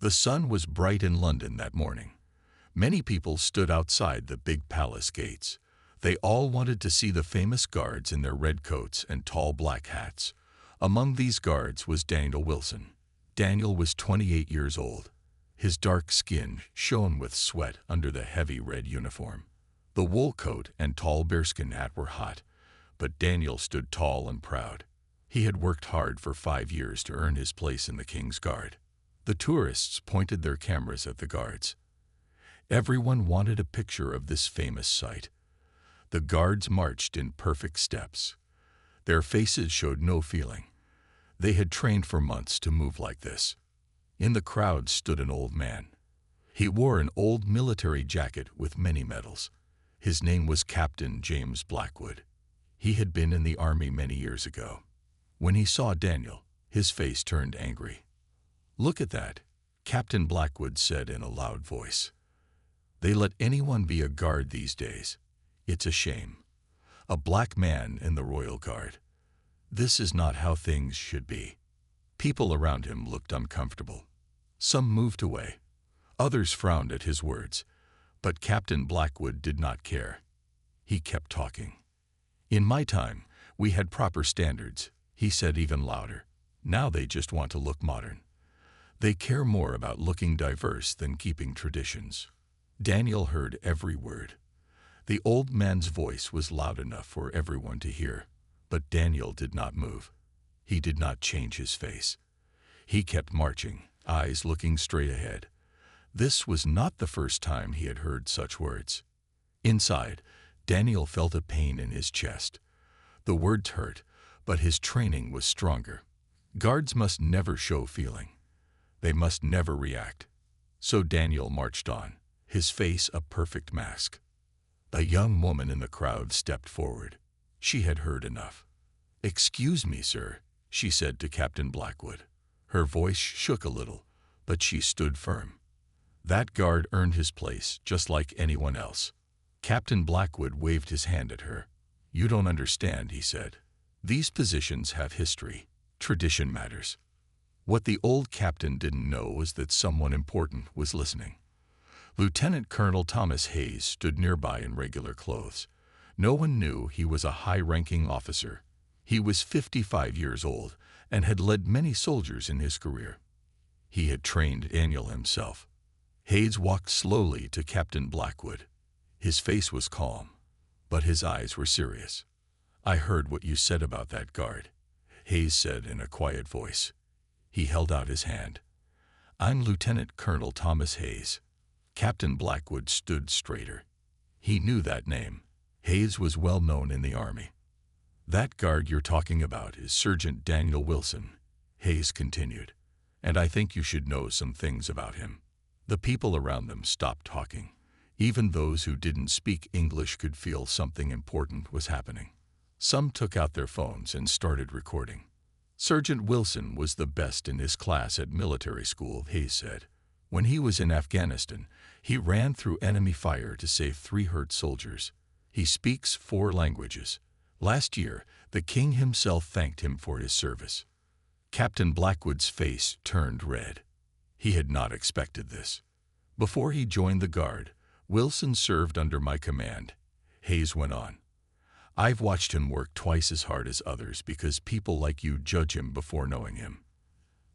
The sun was bright in London that morning. Many people stood outside the big palace gates. They all wanted to see the famous guards in their red coats and tall black hats. Among these guards was Daniel Wilson. Daniel was 28 years old. His dark skin shone with sweat under the heavy red uniform. The wool coat and tall bearskin hat were hot, but Daniel stood tall and proud. He had worked hard for 5 years to earn his place in the King's Guard. The tourists pointed their cameras at the guards. Everyone wanted a picture of this famous sight. The guards marched in perfect steps. Their faces showed no feeling. They had trained for months to move like this. In the crowd stood an old man. He wore an old military jacket with many medals. His name was Captain James Blackwood. He had been in the army many years ago. When he saw Daniel, his face turned angry. "Look at that," Captain Blackwood said in a loud voice. "They let anyone be a guard these days. It's a shame. A black man in the Royal Guard. This is not how things should be." People around him looked uncomfortable. Some moved away. Others frowned at his words. But Captain Blackwood did not care. He kept talking. "In my time, we had proper standards," he said even louder. "Now they just want to look modern. They care more about looking diverse than keeping traditions." Daniel heard every word. The old man's voice was loud enough for everyone to hear, but Daniel did not move. He did not change his face. He kept marching, eyes looking straight ahead. This was not the first time he had heard such words. Inside, Daniel felt a pain in his chest. The words hurt, but his training was stronger. Guards must never show feeling. They must never react. So Daniel marched on, his face a perfect mask. A young woman in the crowd stepped forward. She had heard enough. "Excuse me, sir," she said to Captain Blackwood. Her voice shook a little, but she stood firm. That guard earned his place just like anyone else. Captain Blackwood waved his hand at her. "You don't understand," he said. "These positions have history. Tradition matters." What the old captain didn't know was that someone important was listening. Lieutenant Colonel Thomas Hayes stood nearby in regular clothes. No one knew he was a high-ranking officer. He was 55 years old and had led many soldiers in his career. He had trained Daniel himself. Hayes walked slowly to Captain Blackwood. His face was calm, but his eyes were serious. "I heard what you said about that guard," Hayes said in a quiet voice. He held out his hand. "I'm Lieutenant Colonel Thomas Hayes." Captain Blackwood stood straighter. He knew that name. Hayes was well known in the army. "That guard you're talking about is Sergeant Daniel Wilson," Hayes continued, "and I think you should know some things about him." The people around them stopped talking. Even those who didn't speak English could feel something important was happening. Some took out their phones and started recording. "Sergeant Wilson was the best in his class at military school," Hayes said. "When he was in Afghanistan, he ran through enemy fire to save 3 hurt soldiers. He speaks 4 languages. Last year, the king himself thanked him for his service." Captain Blackwood's face turned red. He had not expected this. "Before he joined the Guard, Wilson served under my command," Hayes went on. "I've watched him work twice as hard as others because people like you judge him before knowing him.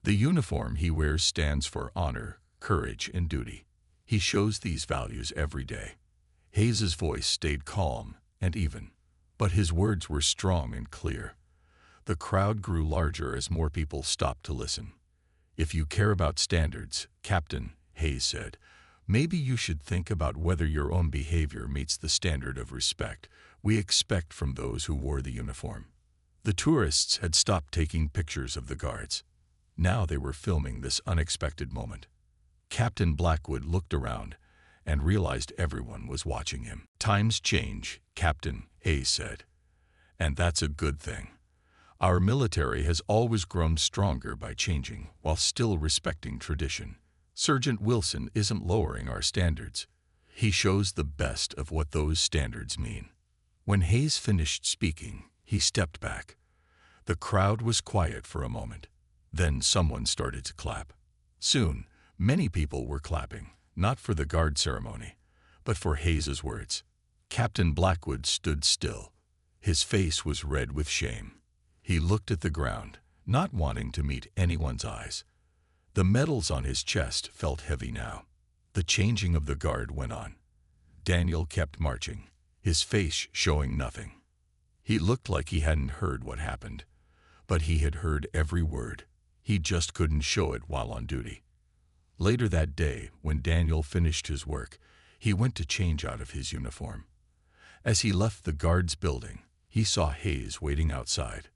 The uniform he wears stands for honor, courage, and duty. He shows these values every day." Hayes's voice stayed calm and even, but his words were strong and clear. The crowd grew larger as more people stopped to listen. "If you care about standards, Captain," Hayes said, "maybe you should think about whether your own behavior meets the standard of respect we expect from those who wore the uniform." The tourists had stopped taking pictures of the guards. Now they were filming this unexpected moment. Captain Blackwood looked around and realized everyone was watching him. "Times change, Captain," Hayes said, "and that's a good thing. Our military has always grown stronger by changing while still respecting tradition. Sergeant Wilson isn't lowering our standards. He shows the best of what those standards mean." When Hayes finished speaking, he stepped back. The crowd was quiet for a moment. Then someone started to clap. Soon, Many people were clapping, not for the guard ceremony, but for Hayes's words. Captain Blackwood stood still. His face was red with shame. He looked at the ground, not wanting to meet anyone's eyes. The medals on his chest felt heavy now. The changing of the guard went on. Daniel kept marching, his face showing nothing. He looked like he hadn't heard what happened, but he had heard every word. He just couldn't show it while on duty. Later that day, when Daniel finished his work, he went to change out of his uniform. As he left the guard's building, he saw Hayes waiting outside.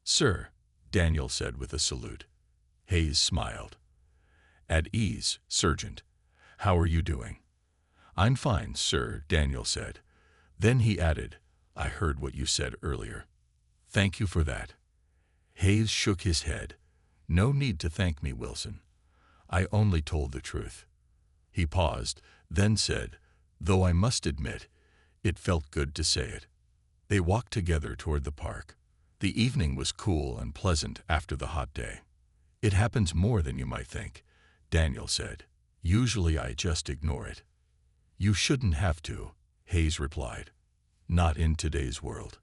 "Sir," Daniel said with a salute. Hayes smiled. "At ease, Sergeant. How are you doing?" "I'm fine, sir," Daniel said. Then he added, "I heard what you said earlier. Thank you for that." Hayes shook his head. "No need to thank me, Wilson. I only told the truth." He paused, then said, "Though I must admit, it felt good to say it." They walked together toward the park. The evening was cool and pleasant after the hot day. "It happens more than you might think," Daniel said. "Usually I just ignore it." "You shouldn't have to," Hayes replied. "Not in today's world."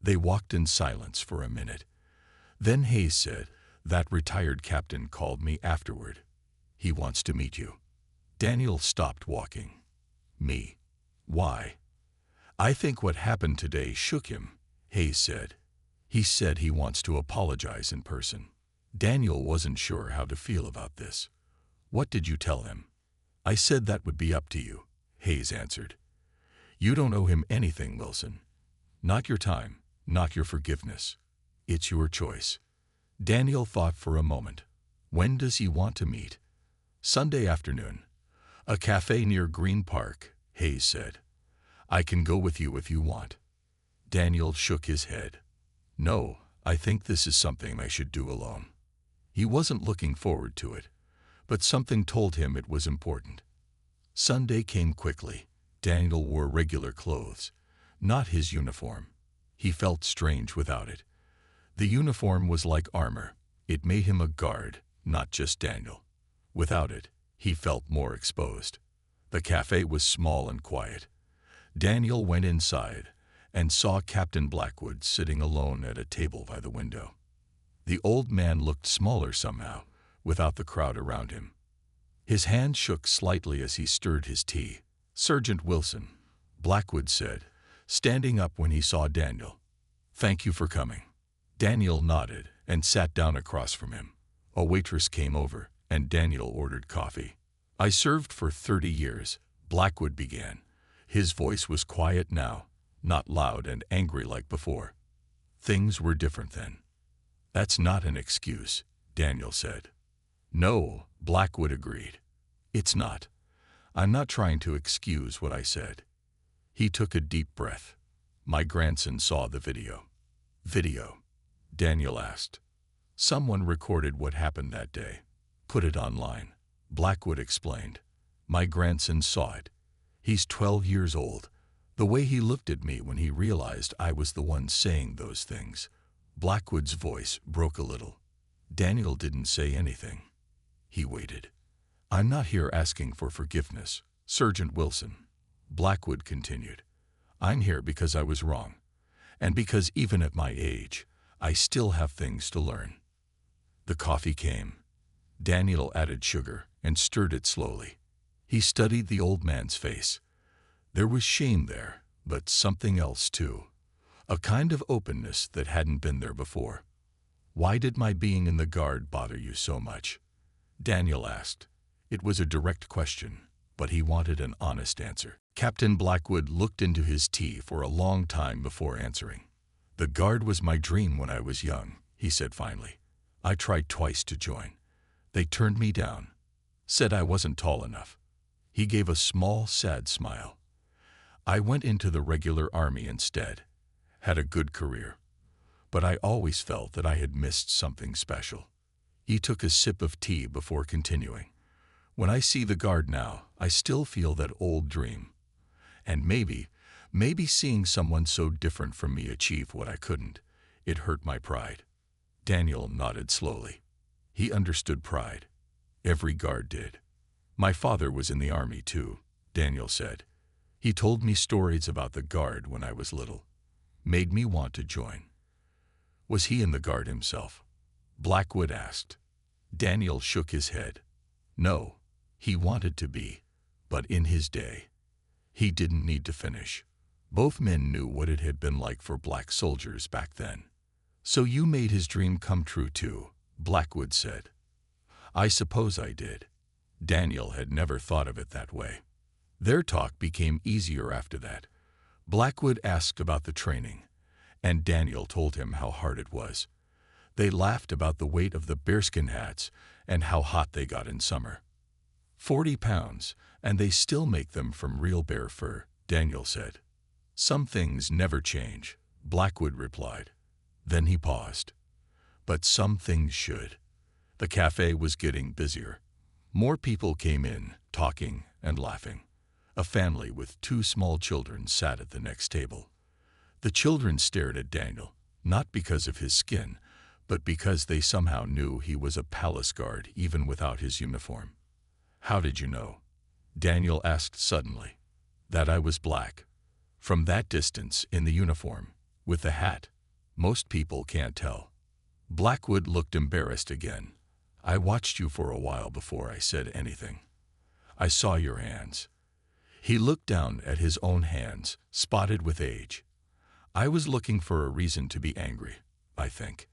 They walked in silence for a minute. Then Hayes said, "That retired captain called me afterward. He wants to meet you." Daniel stopped walking. "Me? Why?" "I think what happened today shook him," Hayes said. "He said he wants to apologize in person." Daniel wasn't sure how to feel about this. "What did you tell him?" "I said that would be up to you," Hayes answered. "You don't owe him anything, Wilson. Not your time, not your forgiveness. It's your choice." Daniel thought for a moment. "When does he want to meet?" "Sunday afternoon. A cafe near Green Park," Hayes said. "I can go with you if you want." Daniel shook his head. "No, I think this is something I should do alone." He wasn't looking forward to it, but something told him it was important. Sunday came quickly. Daniel wore regular clothes, not his uniform. He felt strange without it. The uniform was like armor. It made him a guard, not just Daniel. Without it, he felt more exposed. The cafe was small and quiet. Daniel went inside and saw Captain Blackwood sitting alone at a table by the window. The old man looked smaller somehow, without the crowd around him. His hand shook slightly as he stirred his tea. "Sergeant Wilson," Blackwood said, standing up when he saw Daniel. "Thank you for coming." Daniel nodded and sat down across from him. A waitress came over, and Daniel ordered coffee. "I served for 30 years, Blackwood began. His voice was quiet now, not loud and angry like before. Things were different then. "That's not an excuse," Daniel said. "No," Blackwood agreed. "It's not. I'm not trying to excuse what I said." He took a deep breath. "My grandson saw the video." "Video?" Daniel asked. "Someone recorded what happened that day. Put it online," Blackwood explained. "My grandson saw it. He's 12 years old. The way he looked at me when he realized I was the one saying those things." Blackwood's voice broke a little. Daniel didn't say anything. He waited. "I'm not here asking for forgiveness, Sergeant Wilson," Blackwood continued. "I'm here because I was wrong, and because even at my age, I still have things to learn." The coffee came. Daniel added sugar and stirred it slowly. He studied the old man's face. There was shame there, but something else too. A kind of openness that hadn't been there before. "Why did my being in the guard bother you so much?" Daniel asked. It was a direct question, but he wanted an honest answer. Captain Blackwood looked into his tea for a long time before answering. "The guard was my dream when I was young," he said finally. "I tried twice to join. They turned me down, said I wasn't tall enough." He gave a small, sad smile. "I went into the regular army instead. Had a good career. But I always felt that I had missed something special." He took a sip of tea before continuing. "When I see the guard now, I still feel that old dream. And maybe seeing someone so different from me achieve what I couldn't, it hurt my pride." Daniel nodded slowly. He understood pride. Every guard did. My father was in the army too, Daniel said. He told me stories about the Guard when I was little. Made me want to join. Was he in the Guard himself? Blackwood asked. Daniel shook his head. No, he wanted to be, but in his day. He didn't need to finish. Both men knew what it had been like for black soldiers back then. So you made his dream come true too, Blackwood said. I suppose I did. Daniel had never thought of it that way. Their talk became easier after that. Blackwood asked about the training, and Daniel told him how hard it was. They laughed about the weight of the bearskin hats and how hot they got in summer. 40 pounds, and they still make them from real bear fur, Daniel said. Some things never change, Blackwood replied. Then he paused. But some things should. The cafe was getting busier. More people came in, talking and laughing. A family with 2 small children sat at the next table. The children stared at Daniel, not because of his skin, but because they somehow knew he was a palace guard even without his uniform. How did you know? Daniel asked suddenly. That I was black. From that distance, in the uniform, with the hat. Most people can't tell. Blackwood looked embarrassed again. I watched you for a while before I said anything. I saw your hands. He looked down at his own hands, spotted with age. I was looking for a reason to be angry, I think.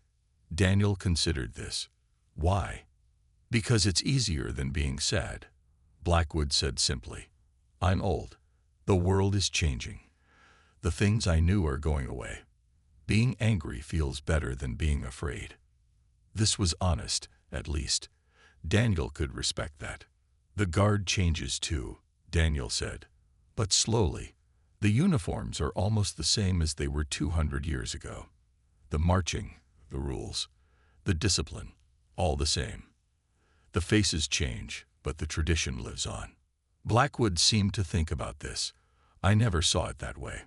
Daniel considered this. Why? Because it's easier than being sad, Blackwood said simply. I'm old. The world is changing. The things I knew are going away. Being angry feels better than being afraid. This was honest, at least. Daniel could respect that. The Guard changes too, Daniel said. But slowly. The uniforms are almost the same as they were 200 years ago. The marching, the rules, the discipline, all the same. The faces change, but the tradition lives on. Blackwood seemed to think about this. I never saw it that way.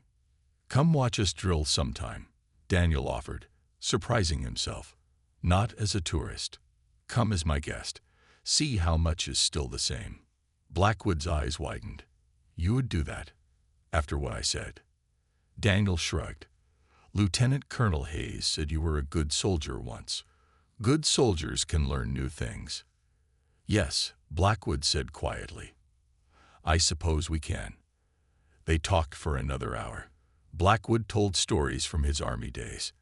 Come watch us drill sometime, Daniel offered, surprising himself. Not as a tourist. Come as my guest. See how much is still the same. Blackwood's eyes widened. You would do that? After what I said? Daniel shrugged. Lieutenant Colonel Hayes said you were a good soldier once. Good soldiers can learn new things. Yes, Blackwood said quietly. I suppose we can. They talked for another hour. Blackwood told stories from his army days.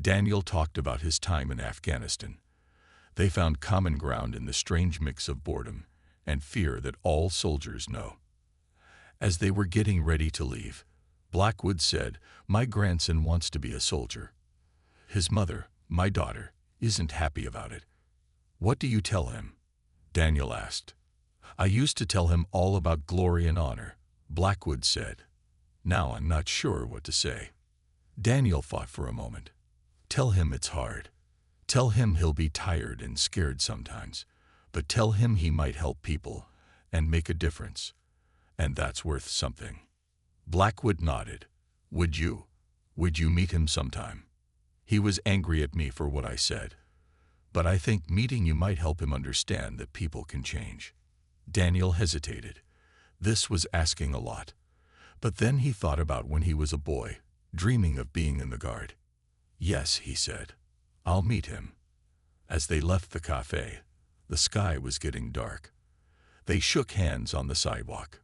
Daniel talked about his time in Afghanistan. They found common ground in the strange mix of boredom and fear that all soldiers know. As they were getting ready to leave, Blackwood said, my grandson wants to be a soldier. His mother, my daughter, isn't happy about it. What do you tell him? Daniel asked. I used to tell him all about glory and honor, Blackwood said. Now I'm not sure what to say. Daniel thought for a moment. Tell him it's hard. Tell him he'll be tired and scared sometimes, but tell him he might help people and make a difference. And that's worth something. Blackwood nodded. Would you meet him sometime? He was angry at me for what I said. But I think meeting you might help him understand that people can change. Daniel hesitated. This was asking a lot. But then he thought about when he was a boy, dreaming of being in the Guard. Yes, he said. I'll meet him. As they left the cafe, the sky was getting dark. They shook hands on the sidewalk.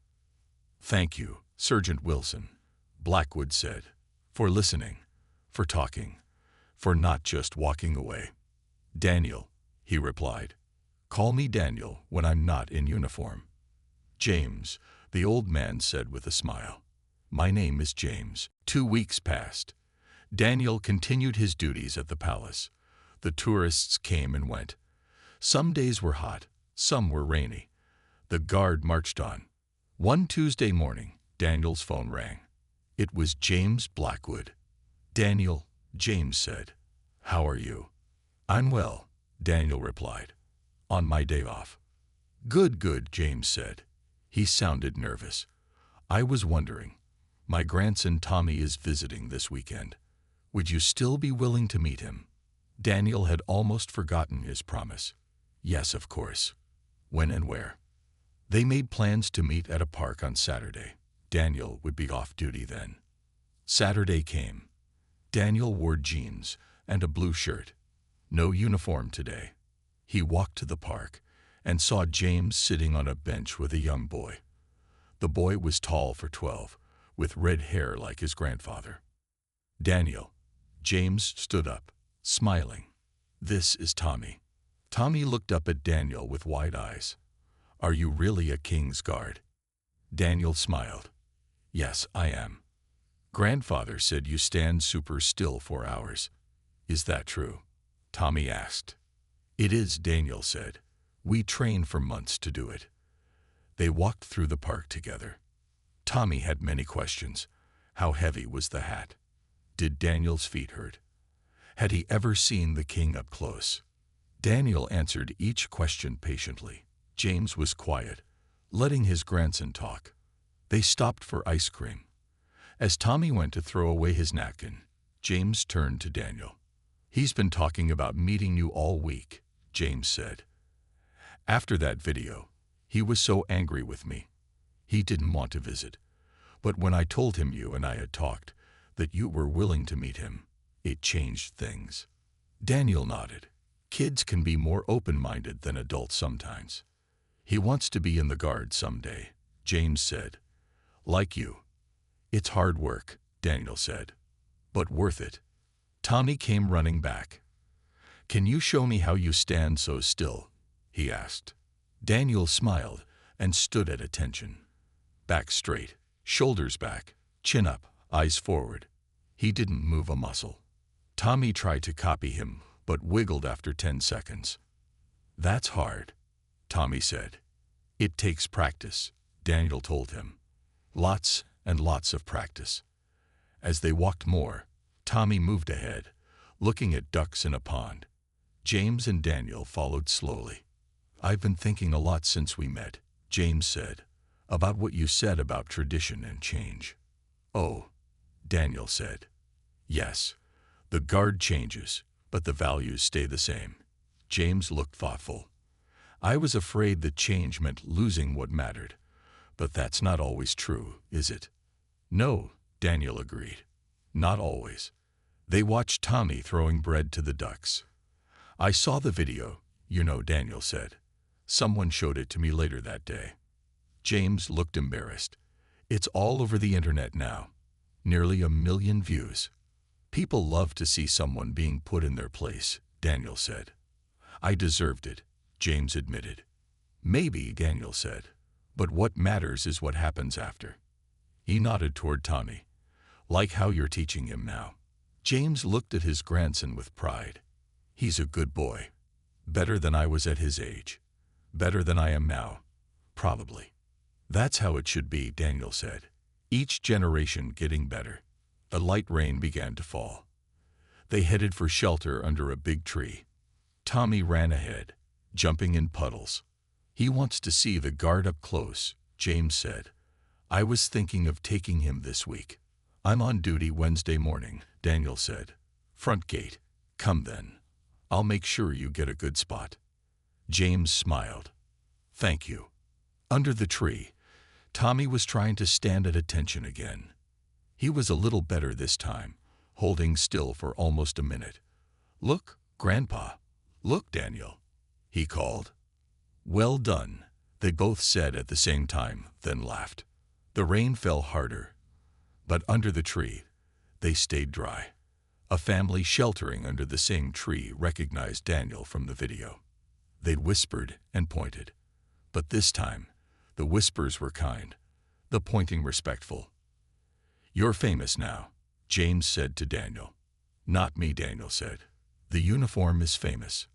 Thank you, Sergeant Wilson, Blackwood said, for listening, for talking, for not just walking away. Daniel, he replied. Call me Daniel when I'm not in uniform. James, the old man said with a smile. My name is James. 2 weeks passed. Daniel continued his duties at the palace. The tourists came and went. Some days were hot, some were rainy. The Guard marched on. One Tuesday morning, Daniel's phone rang. It was James Blackwood. Daniel, James said. How are you? I'm well, Daniel replied. On my day off. Good, James said. He sounded nervous. I was wondering. My grandson Tommy is visiting this weekend. Would you still be willing to meet him? Daniel had almost forgotten his promise. Yes, of course. When and where? They made plans to meet at a park on Saturday. Daniel would be off duty then. Saturday came. Daniel wore jeans and a blue shirt. No uniform today. He walked to the park and saw James sitting on a bench with a young boy. The boy was tall for 12, with red hair like his grandfather. Daniel. James stood up, smiling. This is Tommy. Tommy looked up at Daniel with wide eyes. Are you really a king's guard? Daniel smiled. Yes, I am. Grandfather said you stand super still for hours. Is that true? Tommy asked. It is, Daniel said. We trained for months to do it. They walked through the park together. Tommy had many questions. How heavy was the hat? Did Daniel's feet hurt? Had he ever seen the king up close? Daniel answered each question patiently. James was quiet, letting his grandson talk. They stopped for ice cream. As Tommy went to throw away his napkin, James turned to Daniel. He's been talking about meeting you all week, James said. After that video, he was so angry with me. He didn't want to visit. But when I told him you and I had talked, that you were willing to meet him, it changed things. Daniel nodded. Kids can be more open-minded than adults sometimes. He wants to be in the Guard someday, James said. Like you. It's hard work, Daniel said. But worth it. Tommy came running back. Can you show me how you stand so still? He asked. Daniel smiled and stood at attention. Back straight, shoulders back, chin up, eyes forward. He didn't move a muscle. Tommy tried to copy him, but wiggled after 10 seconds. That's hard, Tommy said. It takes practice, Daniel told him. Lots and lots of practice. As they walked more, Tommy moved ahead, looking at ducks in a pond. James and Daniel followed slowly. I've been thinking a lot since we met, James said, about what you said about tradition and change. Oh, Daniel said. Yes, the Guard changes, but the values stay the same. James looked thoughtful. I was afraid that change meant losing what mattered, but that's not always true, is it? No, Daniel agreed. Not always. They watched Tommy throwing bread to the ducks. I saw the video, you know, Daniel said. Someone showed it to me later that day. James looked embarrassed. It's all over the internet now. Nearly 1 million views. People love to see someone being put in their place, Daniel said. I deserved it, James admitted. Maybe, Daniel said, but what matters is what happens after. He nodded toward Tommy. Like how you're teaching him now. James looked at his grandson with pride. He's a good boy. Better than I was at his age. Better than I am now. Probably. That's how it should be, Daniel said. Each generation getting better. A light rain began to fall. They headed for shelter under a big tree. Tommy ran ahead, jumping in puddles. He wants to see the Guard up close, James said. I was thinking of taking him this week. I'm on duty Wednesday morning, Daniel said. Front gate. Come then. I'll make sure you get a good spot. James smiled. Thank you. Under the tree, Tommy was trying to stand at attention again. He was a little better this time, holding still for almost a minute. Look, Grandpa. Look, Daniel, he called. Well done, they both said at the same time, then laughed. The rain fell harder, but under the tree, they stayed dry. A family sheltering under the same tree recognized Daniel from the video. They'd whispered and pointed. But this time, the whispers were kind, the pointing respectful. You're famous now, James said to Daniel. Not me, Daniel said. The uniform is famous.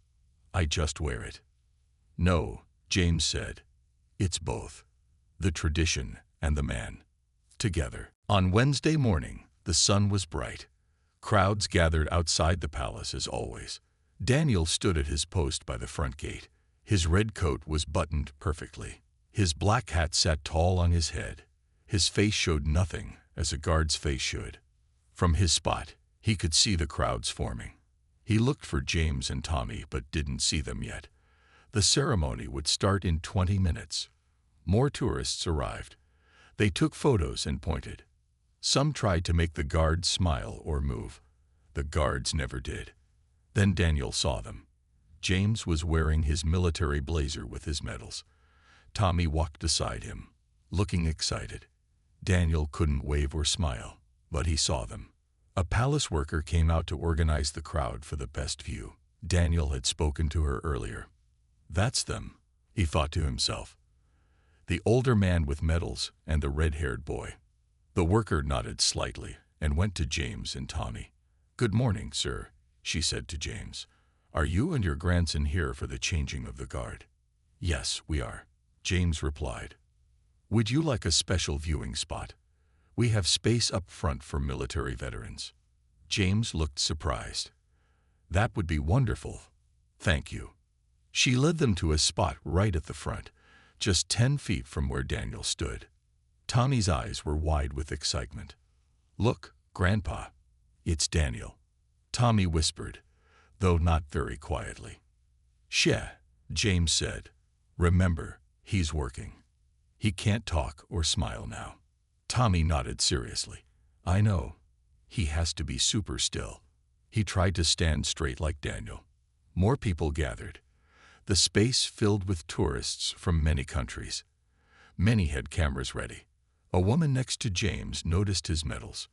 I just wear it. No, James said. It's both. The tradition and the man. Together. On Wednesday morning, the sun was bright. Crowds gathered outside the palace as always. Daniel stood at his post by the front gate. His red coat was buttoned perfectly. His black hat sat tall on his head. His face showed nothing, as a guard's face should. From his spot, he could see the crowds forming. He looked for James and Tommy but didn't see them yet. The ceremony would start in 20 minutes. More tourists arrived. They took photos and pointed. Some tried to make the guards smile or move. The guards never did. Then Daniel saw them. James was wearing his military blazer with his medals. Tommy walked beside him, looking excited. Daniel couldn't wave or smile, but he saw them. A palace worker came out to organize the crowd for the best view. Daniel had spoken to her earlier. That's them, he thought to himself. The older man with medals and the red-haired boy. The worker nodded slightly and went to James and Tommy. "Good morning, sir," she said to James. "Are you and your grandson here for the changing of the guard?" "Yes, we are," James replied. "Would you like a special viewing spot? We have space up front for military veterans." James looked surprised. "That would be wonderful. Thank you." She led them to a spot right at the front, just 10 feet from where Daniel stood. Tommy's eyes were wide with excitement. "Look, Grandpa, it's Daniel," Tommy whispered, though not very quietly. "Sheh," James said. "Remember, he's working. He can't talk or smile now." Tommy nodded seriously. "I know. He has to be super still." He tried to stand straight like Daniel. More people gathered. The space filled with tourists from many countries. Many had cameras ready. A woman next to James noticed his medals.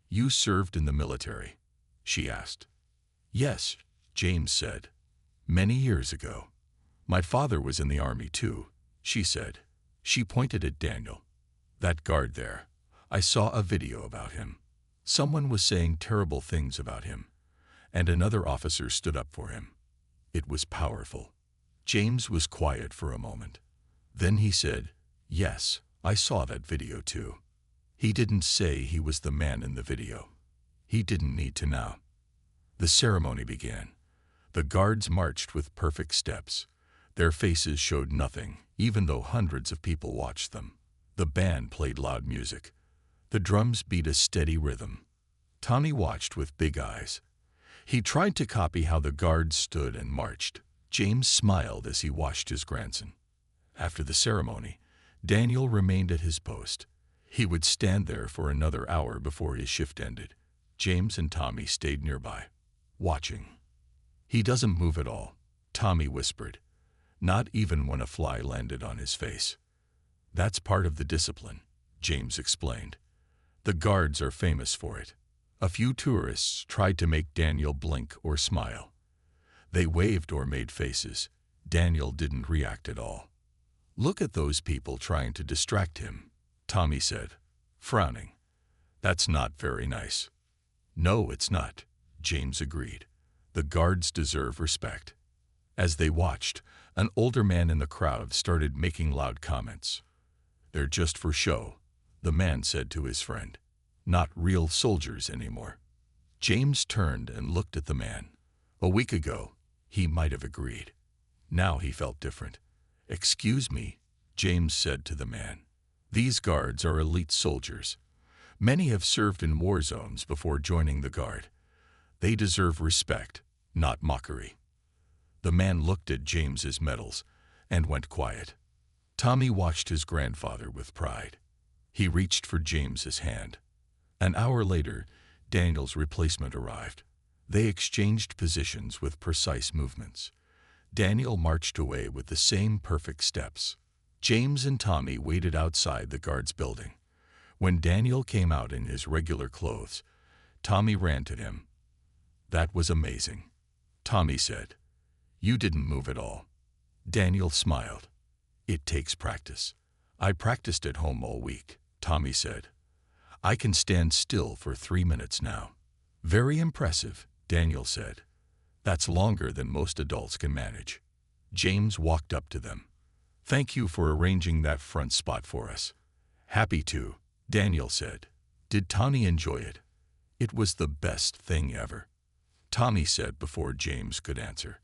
"You served in the military?" she asked. "Yes," James said. "Many years ago." "My father was in the army too," she said. She pointed at Daniel. "That guard there. I saw a video about him. Someone was saying terrible things about him, and another officer stood up for him. It was powerful." James was quiet for a moment. Then he said, "Yes, I saw that video too." He didn't say he was the man in the video. He didn't need to now. The ceremony began. The guards marched with perfect steps. Their faces showed nothing, even though hundreds of people watched them. The band played loud music. The drums beat a steady rhythm. Tommy watched with big eyes. He tried to copy how the guards stood and marched. James smiled as he watched his grandson. After the ceremony, Daniel remained at his post. He would stand there for another hour before his shift ended. James and Tommy stayed nearby, watching. "He doesn't move at all," Tommy whispered. "Not even when a fly landed on his face." "That's part of the discipline," James explained. "The guards are famous for it." A few tourists tried to make Daniel blink or smile. They waved or made faces. Daniel didn't react at all. "Look at those people trying to distract him," Tommy said, frowning. "That's not very nice." "No, it's not," James agreed. "The guards deserve respect." As they watched, an older man in the crowd started making loud comments. "They're just for show," the man said to his friend. "Not real soldiers anymore." James turned and looked at the man. A week ago, he might have agreed. Now he felt different. "Excuse me," James said to the man. "These guards are elite soldiers. Many have served in war zones before joining the guard. They deserve respect, not mockery." The man looked at James's medals and went quiet. Tommy watched his grandfather with pride. He reached for James's hand. An hour later, Daniel's replacement arrived. They exchanged positions with precise movements. Daniel marched away with the same perfect steps. James and Tommy waited outside the guard's building. When Daniel came out in his regular clothes, Tommy ran to him. "That was amazing," Tommy said. "You didn't move at all." Daniel smiled. "It takes practice." "I practiced at home all week," Tommy said. "I can stand still for 3 minutes now." "Very impressive," Daniel said. "That's longer than most adults can manage." James walked up to them. "Thank you for arranging that front spot for us." "Happy to," Daniel said. "Did Tommy enjoy it?" "It was the best thing ever," Tommy said before James could answer.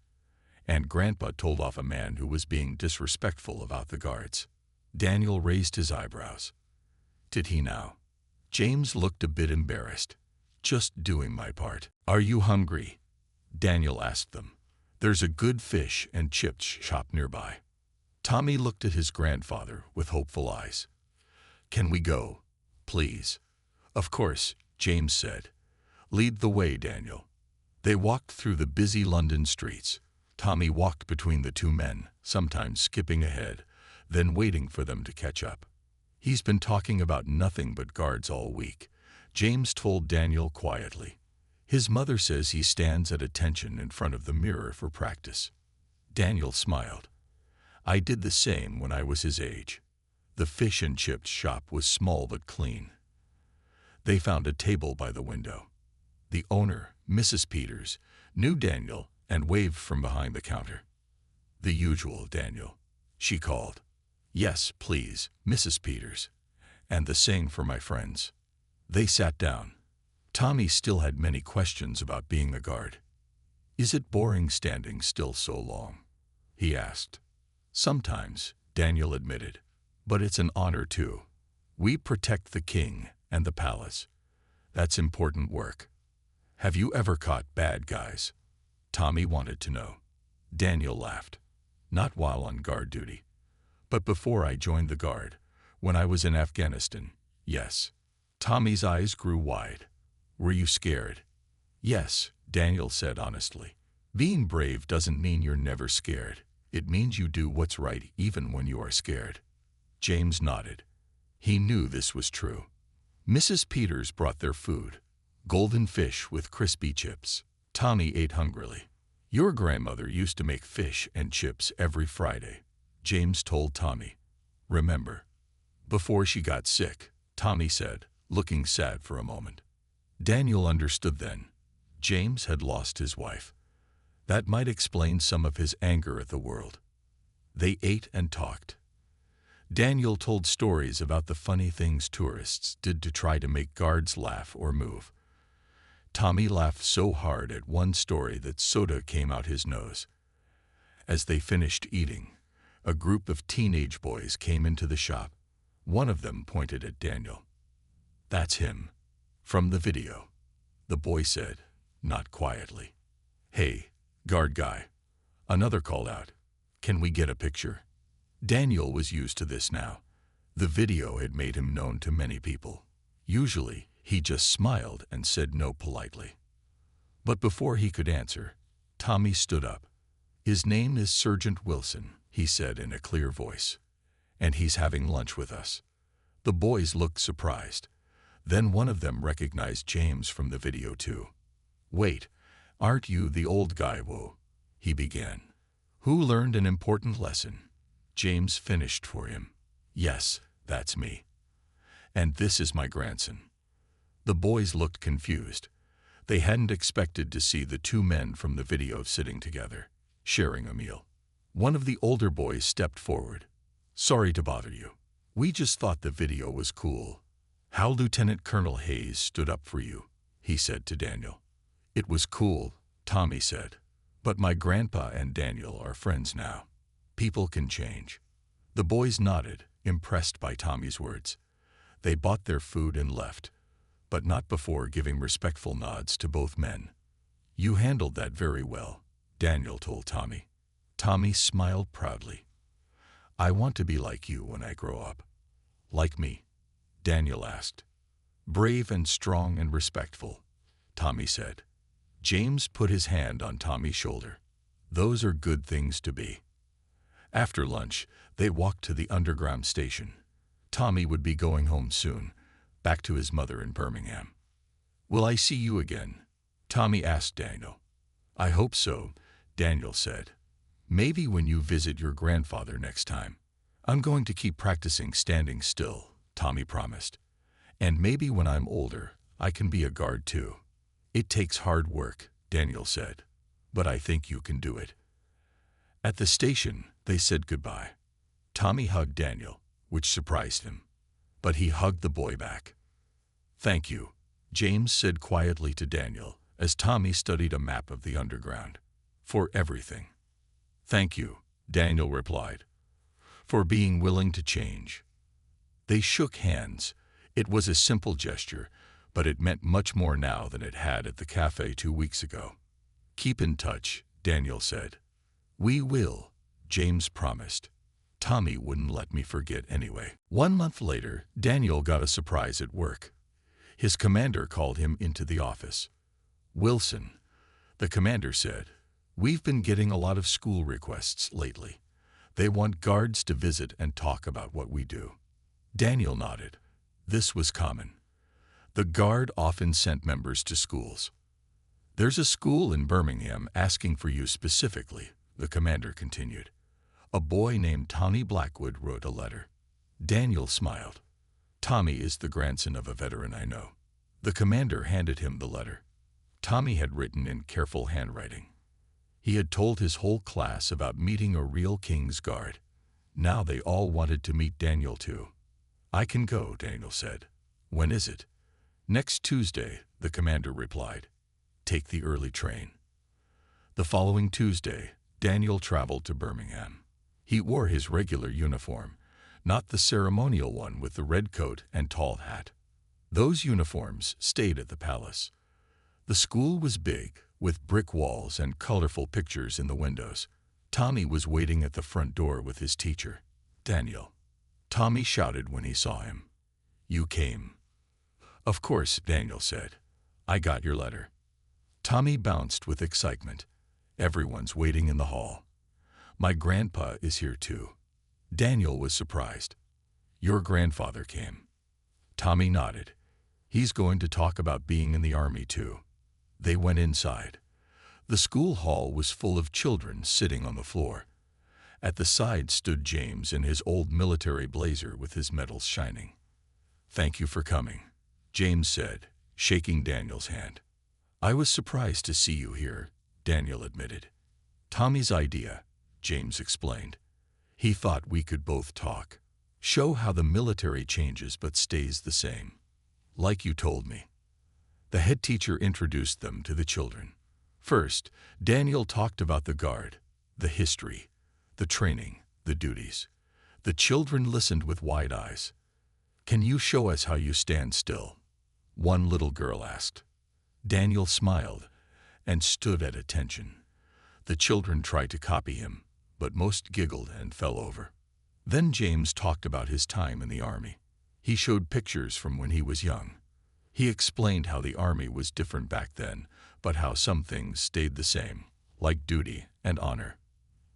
"And Grandpa told off a man who was being disrespectful about the guards." Daniel raised his eyebrows. "Did he now?" James looked a bit embarrassed. "Just doing my part." "Are you hungry?" Daniel asked them. "There's a good fish and chips shop nearby." Tommy looked at his grandfather with hopeful eyes. "Can we go, please?" "Of course," James said. "Lead the way, Daniel." They walked through the busy London streets. Tommy walked between the two men, sometimes skipping ahead, then waiting for them to catch up. "He's been talking about nothing but guards all week," James told Daniel quietly. "His mother says he stands at attention in front of the mirror for practice." Daniel smiled. "I did the same when I was his age." The fish and chips shop was small but clean. They found a table by the window. The owner, Mrs. Peters, knew Daniel and waved from behind the counter. "The usual, Daniel," she called. "Yes, please, Mrs. Peters. And the same for my friends." They sat down. Tommy still had many questions about being a guard. "Is it boring standing still so long?" he asked. "Sometimes," Daniel admitted, "but it's an honor too. We protect the king and the palace. That's important work." "Have you ever caught bad guys?" Tommy wanted to know. Daniel laughed. "Not while on guard duty. But before I joined the guard, when I was in Afghanistan, yes." Tommy's eyes grew wide. "Were you scared?" "Yes," Daniel said honestly. "Being brave doesn't mean you're never scared. It means you do what's right even when you are scared." James nodded. He knew this was true. Mrs. Peters brought their food, golden fish with crispy chips. Tommy ate hungrily. "Your grandmother used to make fish and chips every Friday," James told Tommy. "Remember?" "Before she got sick," Tommy said, looking sad for a moment. Daniel understood then. James had lost his wife. That might explain some of his anger at the world. They ate and talked. Daniel told stories about the funny things tourists did to try to make guards laugh or move. Tommy laughed so hard at one story that soda came out his nose. As they finished eating, a group of teenage boys came into the shop. One of them pointed at Daniel. "That's him. From the video," the boy said, not quietly. "Hey, guard guy," another called out. "Can we get a picture?" Daniel was used to this now. The video had made him known to many people. Usually, he just smiled and said no politely. But before he could answer, Tommy stood up. "His name is Sergeant Wilson," he said in a clear voice. "And he's having lunch with us." The boys looked surprised. Then one of them recognized James from the video too. "Wait, aren't you the old guy, whoa?" he began. "Who learned an important lesson?" James finished for him. "Yes, that's me. And this is my grandson." The boys looked confused. They hadn't expected to see the two men from the video sitting together, sharing a meal. One of the older boys stepped forward. "Sorry to bother you. We just thought the video was cool." "How Lieutenant Colonel Hayes stood up for you," he said to Daniel. "It was cool," Tommy said. "But my grandpa and Daniel are friends now. People can change." The boys nodded, impressed by Tommy's words. They bought their food and left, but not before giving respectful nods to both men. "You handled that very well," Daniel told Tommy. Tommy smiled proudly. "I want to be like you when I grow up." "Like me?" Daniel asked. "Brave and strong and respectful," Tommy said. James put his hand on Tommy's shoulder. "Those are good things to be." After lunch, they walked to the underground station. Tommy would be going home soon, back to his mother in Birmingham. "Will I see you again?" Tommy asked Daniel. "I hope so," Daniel said. "Maybe when you visit your grandfather next time." "I'm going to keep practicing standing still," Tommy promised. "And maybe when I'm older, I can be a guard too." "It takes hard work," Daniel said, "but I think you can do it." At the station, they said goodbye. Tommy hugged Daniel, which surprised him, but he hugged the boy back. "Thank you," James said quietly to Daniel as Tommy studied a map of the underground. "For everything." "Thank you," Daniel replied, "for being willing to change." They shook hands. It was a simple gesture, but it meant much more now than it had at the cafe 2 weeks ago. "Keep in touch," Daniel said. "We will," James promised. Tommy wouldn't let me forget anyway. 1 month later, Daniel got a surprise at work. His commander called him into the office. "Wilson," the commander said, "we've been getting a lot of school requests lately. They want guards to visit and talk about what we do." Daniel nodded. This was common. The guard often sent members to schools. "There's a school in Birmingham asking for you specifically," the commander continued. "A boy named Tommy Blackwood wrote a letter." Daniel smiled. "Tommy is the grandson of a veteran I know." The commander handed him the letter. Tommy had written in careful handwriting. He had told his whole class about meeting a real King's Guard. Now they all wanted to meet Daniel too. "I can go," Daniel said. "When is it?" "Next Tuesday," the commander replied. "Take the early train." The following Tuesday, Daniel traveled to Birmingham. He wore his regular uniform, not the ceremonial one with the red coat and tall hat. Those uniforms stayed at the palace. The school was big, with brick walls and colorful pictures in the windows. Tommy was waiting at the front door with his teacher, Daniel. Tommy shouted when he saw him. "You came." "Of course," Daniel said. "I got your letter." Tommy bounced with excitement. "Everyone's waiting in the hall. My grandpa is here too." Daniel was surprised. "Your grandfather came." Tommy nodded. "He's going to talk about being in the army too." They went inside. The school hall was full of children sitting on the floor. At the side stood James in his old military blazer with his medals shining. "Thank you for coming," James said, shaking Daniel's hand. "I was surprised to see you here," Daniel admitted. "Tommy's idea," James explained. "He thought we could both talk. Show how the military changes but stays the same. Like you told me." The head teacher introduced them to the children. First, Daniel talked about the Guard, the history, the training, the duties. The children listened with wide eyes. "Can you show us how you stand still?" one little girl asked. Daniel smiled and stood at attention. The children tried to copy him, but most giggled and fell over. Then James talked about his time in the army. He showed pictures from when he was young. He explained how the army was different back then, but how some things stayed the same, like duty and honor.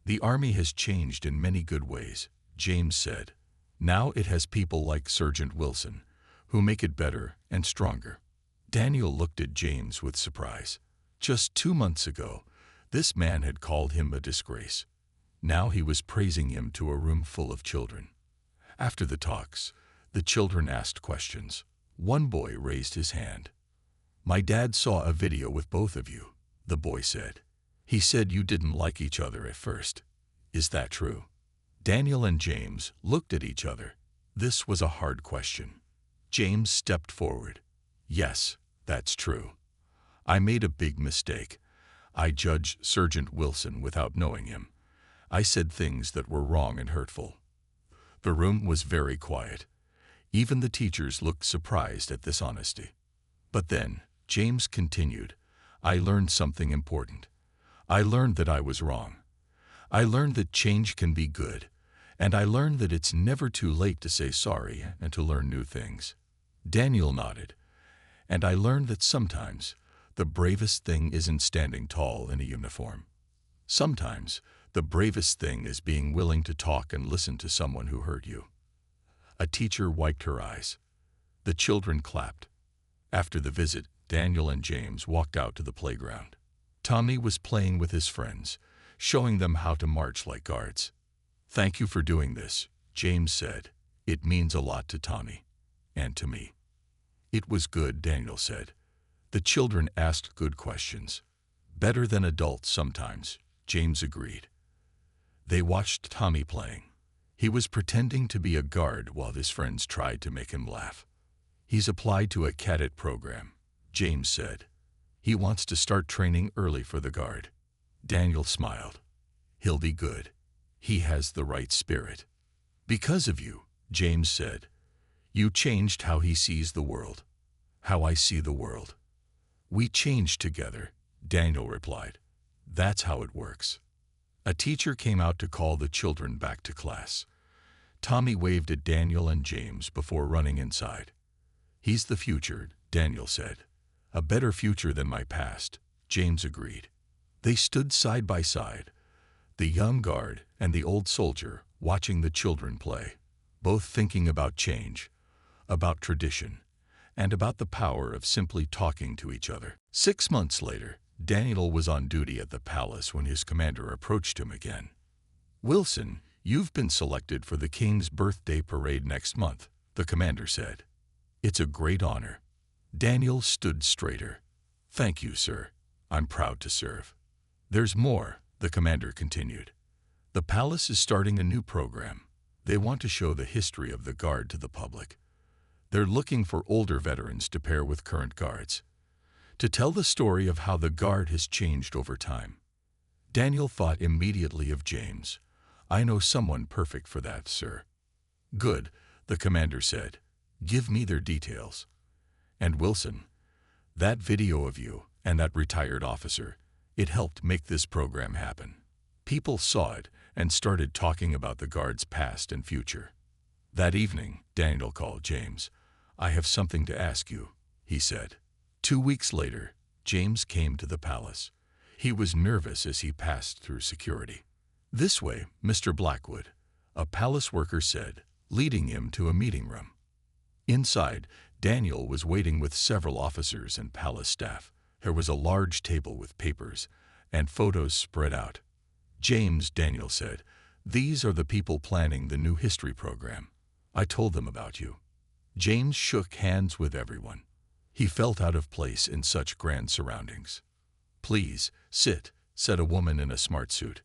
"The army has changed in many good ways," James said. "Now it has people like Sergeant Wilson, who make it better and stronger." Daniel looked at James with surprise. Just 2 months ago, this man had called him a disgrace. Now he was praising him to a room full of children. After the talks, the children asked questions. One boy raised his hand. "My dad saw a video with both of you," the boy said. "He said you didn't like each other at first. Is that true?" Daniel and James looked at each other. This was a hard question. James stepped forward. "Yes, that's true. I made a big mistake. I judged Sergeant Wilson without knowing him. I said things that were wrong and hurtful." The room was very quiet. Even the teachers looked surprised at this honesty. But then, James continued, "I learned something important. I learned that I was wrong. I learned that change can be good, and I learned that it's never too late to say sorry and to learn new things." Daniel nodded. "And I learned that sometimes the bravest thing isn't standing tall in a uniform. Sometimes the bravest thing is being willing to talk and listen to someone who hurt you." A teacher wiped her eyes. The children clapped. After the visit, Daniel and James walked out to the playground. Tommy was playing with his friends, showing them how to march like guards. "Thank you for doing this," James said. "It means a lot to Tommy. And to me." "It was good," Daniel said. The children asked good questions. "Better than adults sometimes," James agreed. They watched Tommy playing. He was pretending to be a guard while his friends tried to make him laugh. "He's applied to a cadet program," James said. "He wants to start training early for the Guard." Daniel smiled. "He'll be good. He has the right spirit." "Because of you," James said. "You changed how he sees the world. How I see the world." "We changed together," Daniel replied. "That's how it works." A teacher came out to call the children back to class. Tommy waved at Daniel and James before running inside. "He's the future," Daniel said. "A better future than my past," James agreed. They stood side by side, the young guard and the old soldier, watching the children play, both thinking about change, about tradition, and about the power of simply talking to each other. 6 months later, Daniel was on duty at the palace when his commander approached him again. "Wilson, you've been selected for the King's birthday parade next month," the commander said. "It's a great honor." Daniel stood straighter. "Thank you, sir. I'm proud to serve." "There's more," the commander continued. "The palace is starting a new program. They want to show the history of the Guard to the public. They're looking for older veterans to pair with current guards, to tell the story of how the Guard has changed over time." Daniel thought immediately of James. "I know someone perfect for that, sir." "Good," the commander said. "Give me their details." "And Wilson, that video of you and that retired officer, it helped make this program happen." People saw it and started talking about the Guard's past and future. That evening, Daniel called James. "I have something to ask you," he said. 2 weeks later, James came to the palace. He was nervous as he passed through security. "This way, Mr. Blackwood," a palace worker said, leading him to a meeting room. Inside, Daniel was waiting with several officers and palace staff. There was a large table with papers and photos spread out. "James," Daniel said, "these are the people planning the new history program. I told them about you." James shook hands with everyone. He felt out of place in such grand surroundings. "Please, sit," said a woman in a smart suit.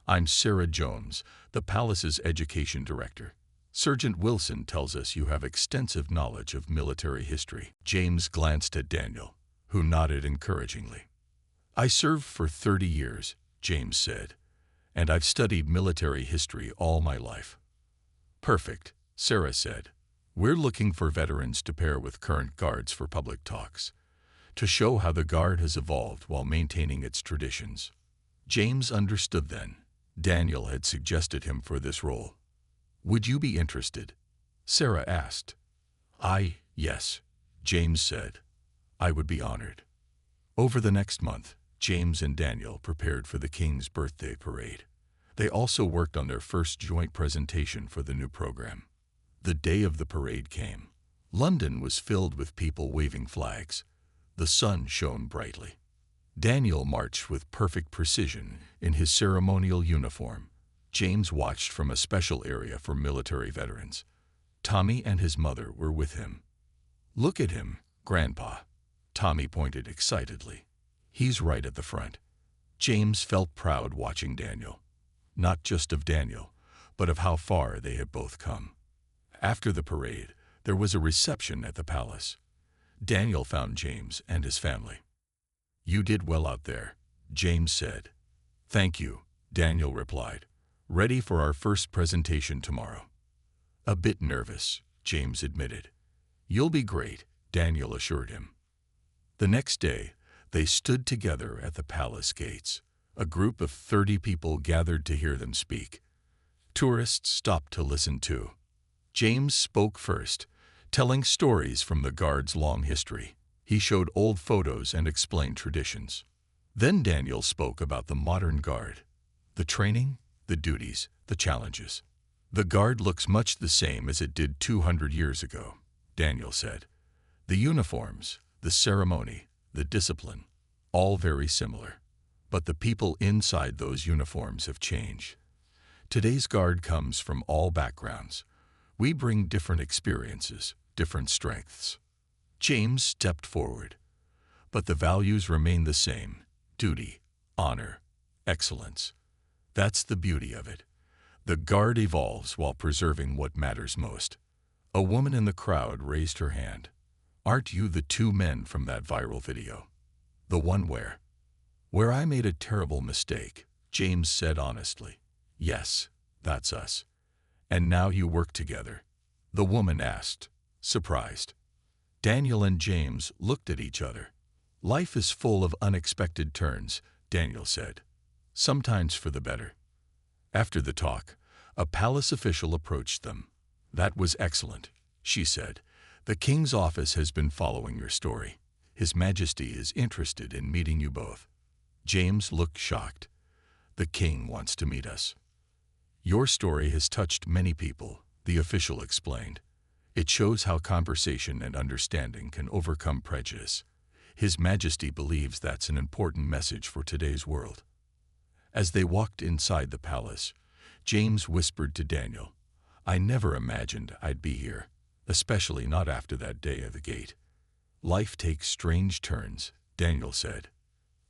"I'm Sarah Jones, the palace's education director. Sergeant Wilson tells us you have extensive knowledge of military history." James glanced at Daniel, who nodded encouragingly. "I served for 30 years, James said, "and I've studied military history all my life." "Perfect," Sarah said. "We're looking for veterans to pair with current guards for public talks, to show how the Guard has evolved while maintaining its traditions." James understood then. Daniel had suggested him for this role. "Would you be interested?" Sarah asked. Yes," James said. "I would be honored." Over the next month, James and Daniel prepared for the King's birthday parade. They also worked on their first joint presentation for the new program. The day of the parade came. London was filled with people waving flags. The sun shone brightly. Daniel marched with perfect precision in his ceremonial uniform. James watched from a special area for military veterans. Tommy and his mother were with him. "Look at him, Grandpa." Tommy pointed excitedly. "He's right at the front." James felt proud watching Daniel. Not just of Daniel, but of how far they had both come. After the parade, there was a reception at the palace. Daniel found James and his family. "You did well out there," James said. "Thank you," Daniel replied. "Ready for our first presentation tomorrow." "A bit nervous," James admitted. "You'll be great," Daniel assured him. The next day, they stood together at the palace gates. A group of 30 people gathered to hear them speak. Tourists stopped to listen too. James spoke first, telling stories from the Guard's long history. He showed old photos and explained traditions. Then Daniel spoke about the modern Guard, the training, the duties, the challenges. "The Guard looks much the same as it did 200 years ago," Daniel said. "The uniforms, the ceremony, the discipline, all very similar. But the people inside those uniforms have changed. Today's Guard comes from all backgrounds. We bring different experiences, different strengths." James stepped forward. "But the values remain the same: duty, honor, excellence. That's the beauty of it. The Guard evolves while preserving what matters most." A woman in the crowd raised her hand. "Aren't you the 2 men from that viral video? The one where I made a terrible mistake?" James said honestly. "Yes, that's us." "And now you work together?" the woman asked, surprised. Daniel and James looked at each other. "Life is full of unexpected turns," Daniel said. "Sometimes for the better." After the talk, A palace official approached them. "That was excellent," she said. "The king's office has been following your story. His Majesty is interested in meeting you both." James looked shocked. "The king wants to meet us." "Your story has touched many people," the official explained. "It shows how conversation and understanding can overcome prejudice. His Majesty believes that's an important message for today's world." As they walked inside the palace, James whispered to Daniel, "I never imagined I'd be here, especially not after that day at the gate." "Life takes strange turns," Daniel said.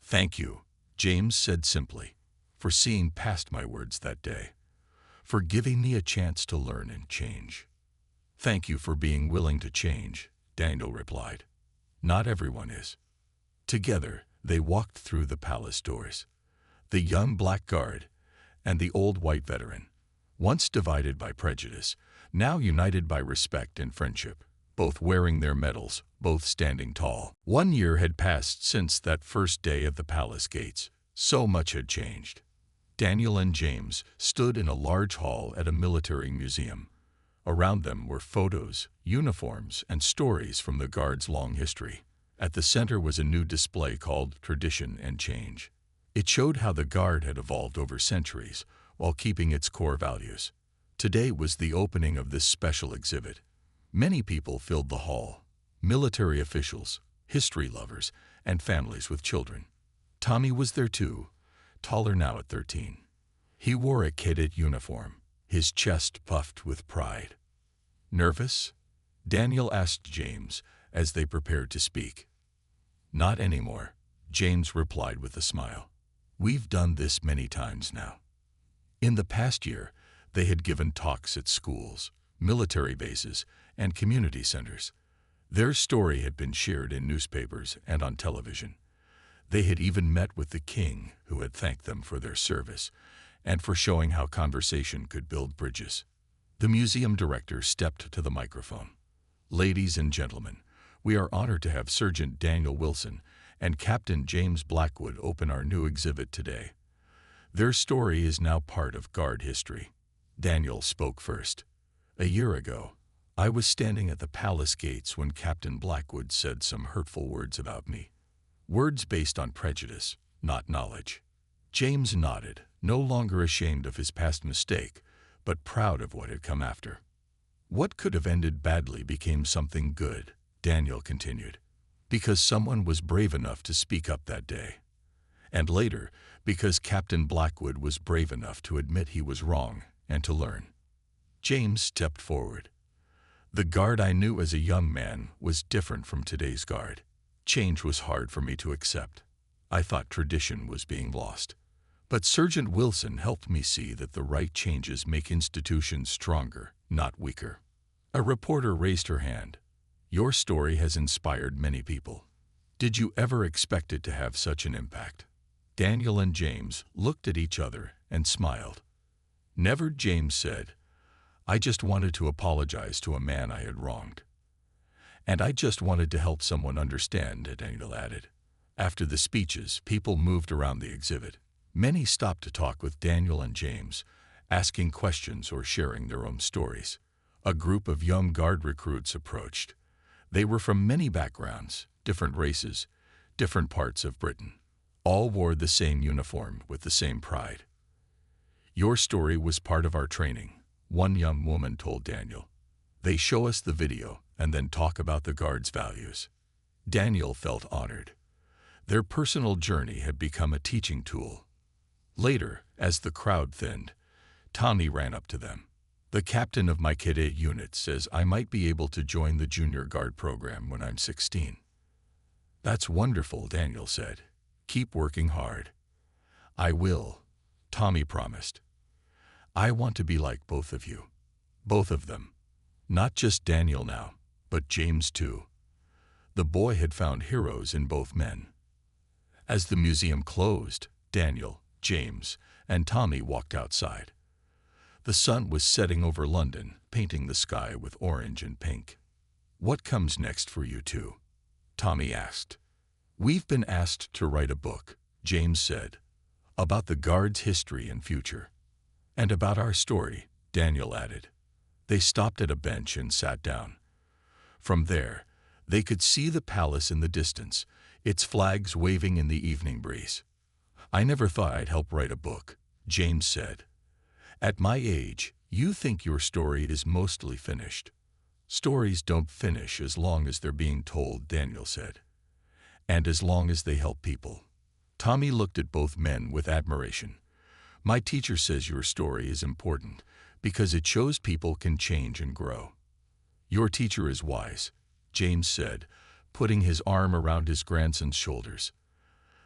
"Thank you," James said simply, "for seeing past my words that day, for giving me a chance to learn and change." "Thank you for being willing to change," Daniel replied. "Not everyone is." Together, they walked through the palace doors. The young black guard and the old white veteran, once divided by prejudice, now united by respect and friendship, both wearing their medals, both standing tall. 1 year had passed since that first day of the palace gates. So much had changed. Daniel and James stood in a large hall at a military museum. Around them were photos, uniforms, and stories from the Guard's long history. At the center was a new display called Tradition and Change. It showed how the Guard had evolved over centuries while keeping its core values. Today was the opening of this special exhibit. Many people filled the hall: military officials, history lovers, and families with children. Tommy was there too, taller now at 13. He wore a cadet uniform, his chest puffed with pride. "Nervous?" Daniel asked James as they prepared to speak. "Not anymore," James replied with a smile. "We've done this many times now." In the past year, they had given talks at schools, military bases, and community centers. Their story had been shared in newspapers and on television. They had even met with the king, who had thanked them for their service and for showing how conversation could build bridges. The museum director stepped to the microphone. "Ladies and gentlemen, we are honored to have Sergeant Daniel Wilson and Captain James Blackwood open our new exhibit today. Their story is now part of Guard history." Daniel spoke first. "A year ago, I was standing at the palace gates when Captain Blackwood said some hurtful words about me. Words based on prejudice, not knowledge." James nodded, no longer ashamed of his past mistake, but proud of what had come after. "What could have ended badly became something good," Daniel continued, "because someone was brave enough to speak up that day. And later, because Captain Blackwood was brave enough to admit he was wrong and to learn." James stepped forward. "The Guard I knew as a young man was different from today's Guard. Change was hard for me to accept. I thought tradition was being lost. But Sergeant Wilson helped me see that the right changes make institutions stronger, not weaker." A reporter raised her hand. "Your story has inspired many people. Did you ever expect it to have such an impact?" Daniel and James looked at each other and smiled. "Never," James said. "I just wanted to apologize to a man I had wronged. And I just wanted to help someone understand," Daniel added. After the speeches, people moved around the exhibit. Many stopped to talk with Daniel and James, asking questions or sharing their own stories. A group of young Guard recruits approached. They were from many backgrounds, different races, different parts of Britain. All wore the same uniform with the same pride. "Your story was part of our training," one young woman told Daniel. "They show us the video and then talk about the Guard's values." Daniel felt honored. Their personal journey had become a teaching tool. Later, as the crowd thinned, Tommy ran up to them. "The captain of my cadet unit says I might be able to join the Junior Guard program when I'm 16. "That's wonderful," Daniel said. "Keep working hard." "I will," Tommy promised. "I want to be like both of you." Both of them. Not just Daniel now, but James too. The boy had found heroes in both men. As the museum closed, Daniel, James, and Tommy walked outside. The sun was setting over London, painting the sky with orange and pink. "What comes next for you two?" Tommy asked. "We've been asked to write a book," James said, "about the Guard's history and future. And about our story, Daniel added. They stopped at a bench and sat down. From there, they could see the palace in the distance, its flags waving in the evening breeze. I never thought I'd help write a book, James said. At my age, you think your story is mostly finished. Stories don't finish as long as they're being told, Daniel said. And as long as they help people. Tommy looked at both men with admiration. My teacher says your story is important because it shows people can change and grow. Your teacher is wise, James said, putting his arm around his grandson's shoulders.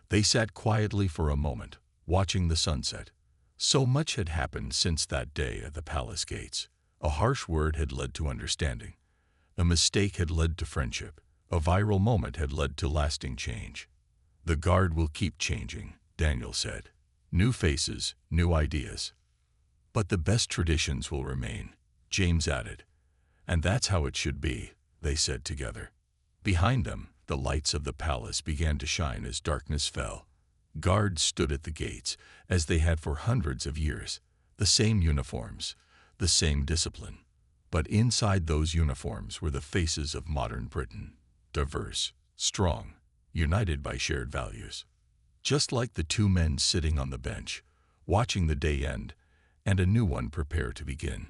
They sat quietly for a moment, watching the sunset. So much had happened since that day at the palace gates. A harsh word had led to understanding. A mistake had led to friendship. A viral moment had led to lasting change. The guard will keep changing, Daniel said. New faces, new ideas. But the best traditions will remain, James added. And that's how it should be, they said together. Behind them, the lights of the palace began to shine as darkness fell. Guards stood at the gates, as they had for hundreds of years. The same uniforms, the same discipline. But inside those uniforms were the faces of modern Britain. Diverse, strong, united by shared values. Just like the two men sitting on the bench, watching the day end, and a new one prepare to begin.